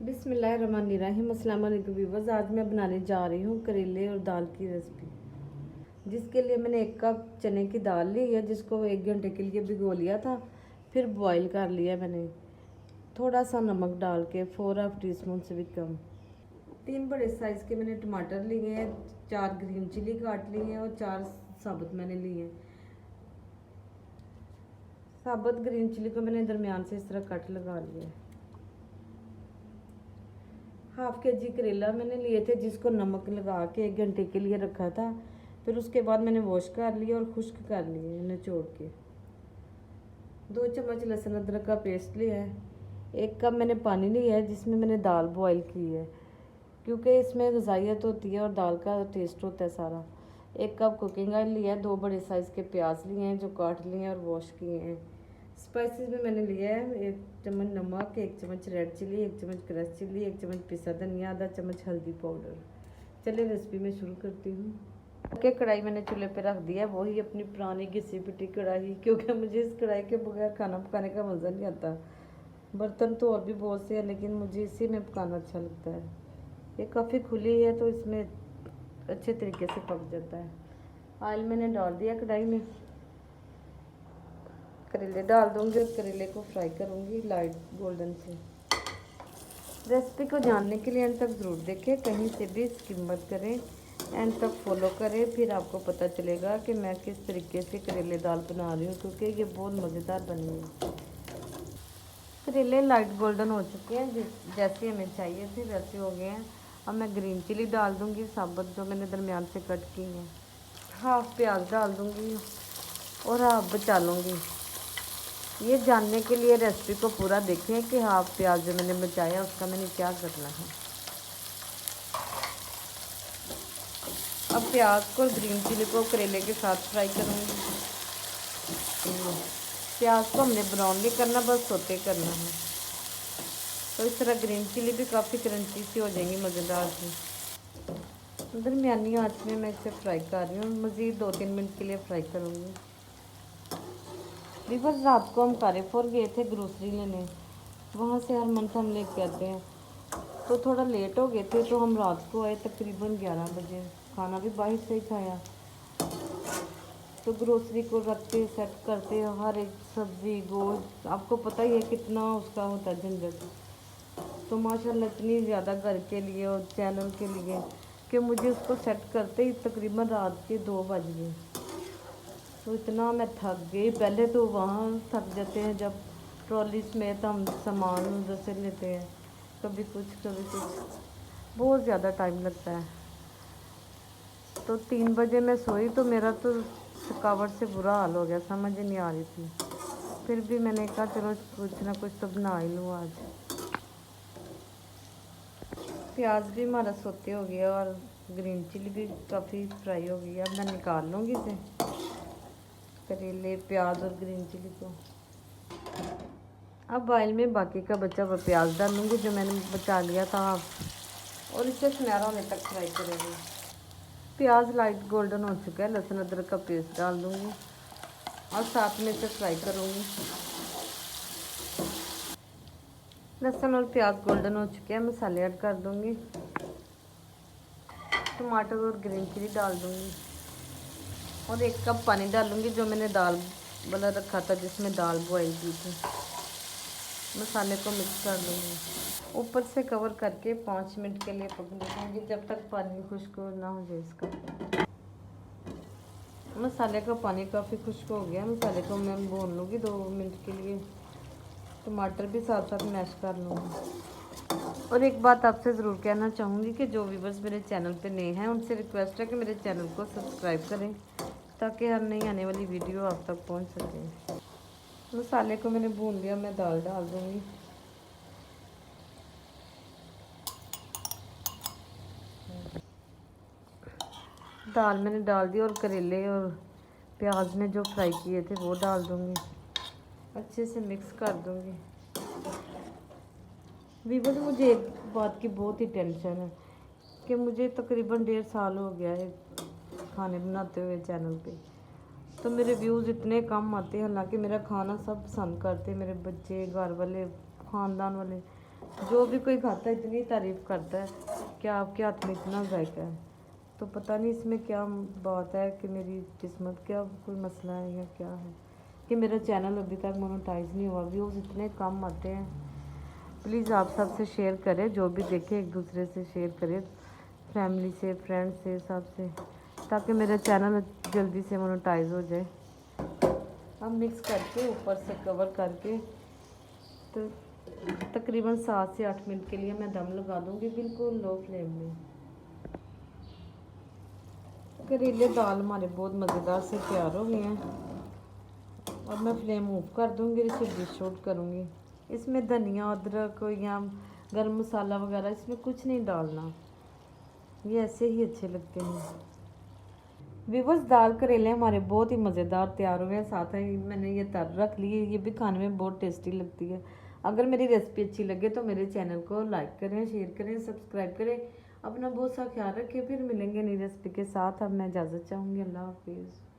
बिस्मिल्लाहिर्रहमानिर्रहीम। अस्सलाम वालेकुम व्यूअर्स। आज मैं बनाने जा रही हूँ करेले और दाल की रेसिपी, जिसके लिए मैंने 1 कप चने की दाल ली है, जिसको 1 घंटे के लिए भिगो लिया था। फिर बॉईल कर लिया मैंने, थोड़ा सा नमक डाल के 4 टीस्पून से भी कम। 3 बड़े साइज़ के मैंने टमाटर लिए हैं, 4 ग्रीन चिली काट ली हैं और 4 साबुत मैंने लिए हैं। साबुत ग्रीन चिली को मैंने दरमियान से इस तरह कट लगा लिया है। हाफ के जी करेला मैंने लिए थे, जिसको नमक लगा के 1 घंटे के लिए रखा था। फिर उसके बाद मैंने वॉश कर लिया और खुश्क कर लिए निचोड़ के। 2 चम्मच लहसुन अदरक का पेस्ट लिया है। 1 कप मैंने पानी लिया है, जिसमें मैंने दाल बॉईल की है, क्योंकि इसमें ग़िज़ाइयत होती है और दाल का टेस्ट होता है सारा। 1 कप कुकिंग ऑयल लिया है। 2 बड़े साइज़ के प्याज लिए हैं, जो काट लिए हैं और वॉश किए हैं। स्पाइसेस में मैंने लिया है 1 चम्मच नमक, 1 चम्मच रेड चिली, 1 चम्मच क्रश चिली, 1 चम्मच पिसा धनिया, आधा चम्मच हल्दी पाउडर। चलिए रेसिपी में शुरू करती हूँ। के कढ़ाई मैंने चूल्हे पे रख दिया है, वही अपनी पुरानी घिसी पिटी कढ़ाई, क्योंकि मुझे इस कढ़ाई के बगैर खाना पकाने का मज़ा नहीं आता। बर्तन तो और भी बहुत से हैं, लेकिन मुझे इसी में पकाना अच्छा लगता है। ये काफ़ी खुली है तो इसमें अच्छे तरीके से पक जाता है। ऑयल मैंने डाल दिया कढ़ाई में। करेले डाल दूंगी और करेले को फ्राई करूंगी लाइट गोल्डन से। रेसिपी को जानने के लिए एंड तक ज़रूर देखें, कहीं से भी स्किप मत करें, एंड तक फॉलो करें। फिर आपको पता चलेगा कि मैं किस तरीके से करेले दाल बना रही हूँ, क्योंकि ये बहुत मज़ेदार बनी है। करेले लाइट गोल्डन हो चुके हैं, जैसे हमें चाहिए थे वैसे हो गए हैं। अब मैं ग्रीन चिली डाल दूँगी साबुत, जो मैंने दरमियान से कट की है। हाफ प्याज डाल दूँगी और हाफ बचा लूँगी। ये जानने के लिए रेसिपी को पूरा देखें कि हाफ प्याज जो मैंने बचाया उसका मैंने क्या करना है। अब प्याज को ग्रीन चिली को करेले के साथ फ्राई करूँगी। प्याज को हमने ब्राउन नहीं करना, बस सोते करना है। तो इस तरह ग्रीन चिली भी काफ़ी क्रंची सी हो जाएंगी, मज़ेदार सी। दरमियानी आंच में मैं इसे फ्राई कर रही हूँ। मज़ीद 2-3 मिनट के लिए फ्राई करूँगी। बिकॉज रात को हम कारेफोर गए थे ग्रोसरी लेने, वहाँ से हर मंथ हम लेके आते हैं, तो थोड़ा लेट हो गए थे, तो हम रात को आए तकरीबन 11 बजे। खाना भी बाहर से ही खाया। तो ग्रोसरी को रखते सेट करते हर एक सब्ज़ी गोश्त, आपको पता ही है कितना उसका होता है झंझट। तो माशाल्लाह इतनी ज़्यादा घर के लिए और चैनल के लिए कि मुझे उसको सेट करते ही तकरीबन रात के 2 बज गए। तो इतना मैं थक गई। पहले तो वहाँ थक जाते हैं जब ट्रॉली समेत हम सामान उधर से लेते हैं, कभी कुछ कभी कुछ, बहुत ज़्यादा टाइम लगता है। तो 3 बजे मैं सोई तो मेरा तो थकावट से बुरा हाल हो गया, समझ नहीं आ रही थी। फिर भी मैंने कहा चलो कुछ ना कुछ तो बना ही लूँ आज। प्याज भी हमारा सोते हो गया और ग्रीन चिली भी काफ़ी फ्राई हो गई। अब मैं निकाल लूँगी इसे, करेले प्याज और ग्रीन चिली को। अब ऑयल में बाकी का बचा हुआ प्याज डालूँगी, जो मैंने बचा लिया था, और इसे सुनहरा होने तक फ्राई करेंगे। प्याज लाइट गोल्डन हो चुका है। लहसुन अदरक का पेस्ट डाल दूँगी और साथ में इसे फ्राई करूँगी। लहसुन और प्याज गोल्डन हो चुके हैं। मसाले ऐड कर दूँगी। टमाटर और ग्रीन चिली डाल दूँगी और 1 कप पानी डालूँगी, जो मैंने दाल वाला रखा था, जिसमें दाल बॉईल की थी। मसाले को मिक्स कर दूँगी। ऊपर से कवर करके 5 मिनट के लिए पकने दूँगी, जब तक पानी खुश्क ना हो जाए इसका। मसाले का पानी काफ़ी खुश्क हो गया। मसाले को मैं भून लूँगी 2 मिनट के लिए। टमाटर भी साथ साथ मैश कर लूँगी। और एक बात आपसे ज़रूर कहना चाहूँगी कि जो व्यूवर्स मेरे चैनल पे नए हैं, उनसे रिक्वेस्ट है कि मेरे चैनल को सब्सक्राइब करें, ताकि हर नई आने वाली वीडियो आप तक पहुँच सके। मसाले को मैंने भून लिया, मैं दाल डाल दूँगी। दाल मैंने डाल दी और करेले और प्याज में जो फ्राई किए थे वो डाल दूँगी। अच्छे से मिक्स कर दूँगी। वीवर मुझे एक बात की बहुत ही टेंशन है कि मुझे तकरीबन 1.5 साल हो गया है खाने बनाते हुए चैनल पे, तो मेरे व्यूज़ इतने कम आते हैं। हालांकि मेरा खाना सब पसंद करते हैं, मेरे बच्चे, घर वाले, ख़ानदान वाले, जो भी कोई खाता है इतनी तारीफ़ करता है कि आपके हाथ में इतना जायका है। तो पता नहीं इसमें क्या बात है कि मेरी किस्मत, क्या कोई मसला है या क्या है कि मेरा चैनल अभी तक मोनेटाइज नहीं हुआ। व्यूज़ इतने कम आते हैं। प्लीज़ आप सबसे शेयर करें, जो भी देखे एक दूसरे से शेयर करें, फैमिली से, फ्रेंड से, सबसे, ताकि मेरा चैनल जल्दी से मोनेटाइज हो जाए। हम मिक्स करके ऊपर से कवर करके तो तकरीबन 7 से 8 मिनट के लिए मैं दम लगा दूंगी, बिल्कुल लो फ्लेम में। करेले दाल हमारे बहुत मज़ेदार से तैयार हो गए हैं। और मैं फ्लेम ऑफ कर दूंगी, इसे डिश आउट करूँगी। इसमें धनिया, अदरक या गरम मसाला वगैरह इसमें कुछ नहीं डालना, ये ऐसे ही अच्छे लगते हैं। व्यूअर्स, दाल करेले हमारे बहुत ही मज़ेदार तैयार हुए हैं। साथ ही मैंने ये तर रख ली है, ये भी खाने में बहुत टेस्टी लगती है। अगर मेरी रेसिपी अच्छी लगे तो मेरे चैनल को लाइक करें, शेयर करें, सब्सक्राइब करें। अपना बहुत सा ख्याल रखें। फिर मिलेंगे नई रेसिपी के साथ। अब मैं इजाज़त चाहूँगी। अल्लाह हाफिज़।